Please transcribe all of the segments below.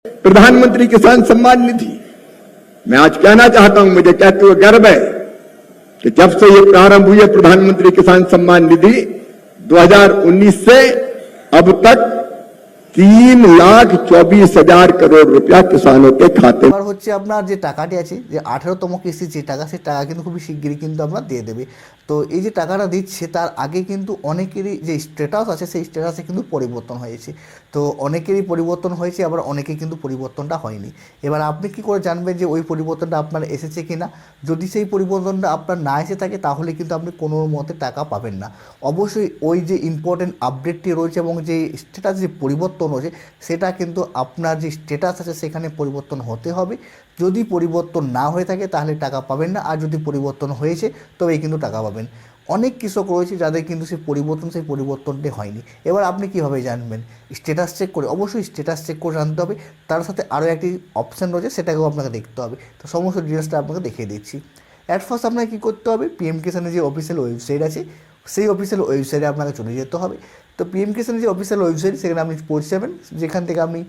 प्रधानमंत्री किसान सम्मान निधि। मैं आज कहना चाहता हूं, मुझे कहते हुए गर्व है कि जब से ये प्रारंभ हुई है प्रधानमंत्री किसान सम्मान निधि 2019 से अब तक 3,24,000 करोड़ रुपया किसानों के खाते এবার হচ্ছে আপনার যে টাকাটি আছে যে 18তম কিস্তি যে টাকা সেই টাকা কিন্তু খুবই শিগগিরই কিন্তু আপনার দিয়ে দেবে। তো এই যে টাকাটা দিচ্ছে তার আগে কিন্তু অনেকেরই যে স্ট্যাটাস আছে সেই স্ট্যাটাসে কিন্তু পরিবর্তন হয়েছে। তো অনেকেরই পরিবর্তন হয়েছে, আবার অনেকের কিন্তু পরিবর্তনটা হয়নি। এবার আপনি কি করে জানবেন যে ওই পরিবর্তনটা আপনার এসেছে কিনা? যদি সেই পরিবর্তনটা আপনার না এসে থাকে তাহলে কিন্তু আপনি কোনো মতে টাকা পাবেন না। অবশ্যই ওই যে ইম্পর্টেন্ট আপডেটটি রয়েছে এবং যে স্ট্যাটাস যে পরিবর্তন হয়েছে সেটা কিন্তু আপনার যে স্ট্যাটাস আছে সেখানে পরিবর্তন হতে হবে। যদি পরিবর্তন না হয়ে থাকে তাহলে টাকা পাবেন না, আর যদি পরিবর্তন হয়েছে তবেই কিন্তু টাকা পাবেন। অনেক কৃষক রয়েছে যাদের কিন্তু সেই পরিবর্তনটি হয়নি। এবার আপনি কীভাবে জানবেন? স্ট্যাটাস চেক করে, অবশ্যই স্ট্যাটাস চেক করে জানতে হবে। তার সাথে আরও একটি অপশান রয়েছে, সেটাকেও আপনাকে দেখতে হবে। তো সমস্ত ডিটেলসটা আপনাকে দেখিয়ে দিচ্ছি। অ্যাট ফার্স্ট আপনাকে কী করতে হবে, পিএম কিষানের যে অফিসিয়াল ওয়েবসাইট আছে সেই অফিসিয়াল ওয়েবসাইটে আপনাকে চলে যেতে হবে। তো পিএম কিষানের যে অফিসিয়াল ওয়েবসাইট সেখানে আপনি পৌঁছে যাবেন। যেখান থেকে আপনি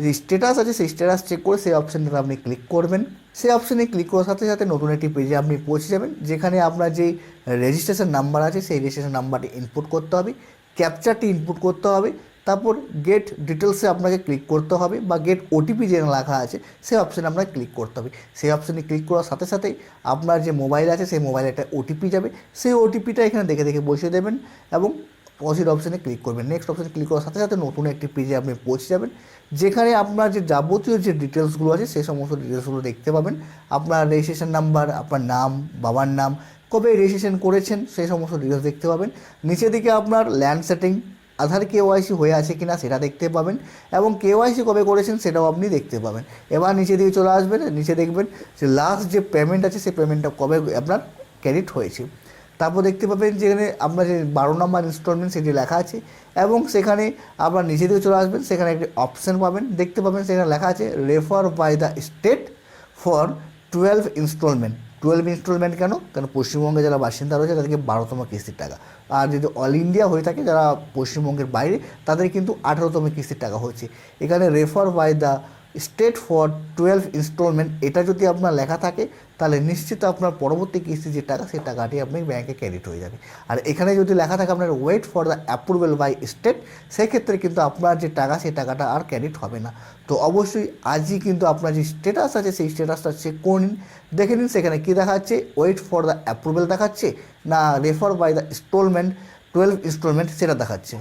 যে স্ট্যাটাস আছে সেই স্ট্যাটাস চেক করে সেই অপশানটাতে আপনি ক্লিক করবেন। সেই অপশানে ক্লিক করার সাথে সাথে নতুন একটি পেজে আপনি পৌঁছে যাবেন, যেখানে আপনার যে রেজিস্ট্রেশন নাম্বার আছে সেই রেজিস্ট্রেশন নাম্বারটি ইনপুট করতে হবে, ক্যাপচারটি ইনপুট করতে হবে, তারপর গেট ডিটেলসে আপনাকে ক্লিক করতে হবে বা গেট ওটিপি যে লেখা আছে সেই অপশানে আপনাকে ক্লিক করতে হবে। সেই অপশানে ক্লিক করার সাথে সাথেই আপনার যে মোবাইল আছে সেই মোবাইলে একটা ওটিপি যাবে, সেই ওটিপিটা এখানে দেখে দেখে বসিয়ে দেবেন এবং পজিটিভ অপশানে ক্লিক করবেন। নেক্সট অপশানে ক্লিক করার সাথে সাথে নতুন একটি পেজে আপনি পৌঁছে যাবেন, যেখানে আপনার যে যাবতীয় যে ডিটেলসগুলো আছে সেই সমস্ত ডিটেলসগুলো দেখতে পাবেন। আপনার রেজিস্ট্রেশন নাম্বার, আপনার নাম, বাবার নাম, কবে রেজিস্ট্রেশন করেছেন সেই সমস্ত ডিটেলস দেখতে পাবেন। নিচের দিকে আপনার ল্যান্ড সেটিং, আধার কেওয়াইসি হয়ে আছে কিনা সেটা দেখতে পাবেন এবং কেওয়াইসি কবে করেছেন সেটাও আপনি দেখতে পাবেন। এবার নিচে দিকে চলে আসবেন, নিচে দেখবেন যে লাস্ট যে পেমেন্ট আছে সেই পেমেন্টটা কবে আপনার ক্রেডিট হয়েছে। তারপর দেখতে পাবেন যেখানে আপনার যে 12 নম্বর ইনস্টলমেন্ট সেটি লেখা আছে এবং সেখানে আপনার নিচে দিকে চলে আসবেন, সেখানে একটি অপশান পাবেন, দেখতে পাবেন সেখানে লেখা আছে refer by the state for 12 instalment. 12 instalment কেন? কারণ পশ্চিমবঙ্গে যারা বাসিন্দা রয়েছে তাদেরকে 12তম কিস্তির টাকা, আর যদি অল ইন্ডিয়া হয়ে থাকে যারা পশ্চিমবঙ্গের বাইরে তাদের কিন্তু 18তম কিস্তির টাকা হচ্ছে। এখানে refer by the state for 12 instalment এটা যদি আপনার লেখা থাকে তাহলে নিশ্চিত আপনার পরবর্তী কিস্তি যে টাকা সেই টাকাটি আপনি ব্যাঙ্কে ক্রেডিট হয়ে যাবে। আর এখানে যদি লেখা থাকে আপনার wait for the approval by state, সেক্ষেত্রে কিন্তু আপনার যে টাকা সেই টাকাটা আর ক্রেডিট হবে না। তো অবশ্যই আজই কিন্তু আপনার যে স্ট্যাটাস আছে সেই স্ট্যাটাসটা চেক করে নিন, দেখে নিন সেখানে কী দেখাচ্ছে, ওয়েট ফর দ্য অ্যাপ্রুভেল দেখাচ্ছে না refer by the instalment 12 instalment সেটা দেখাচ্ছে।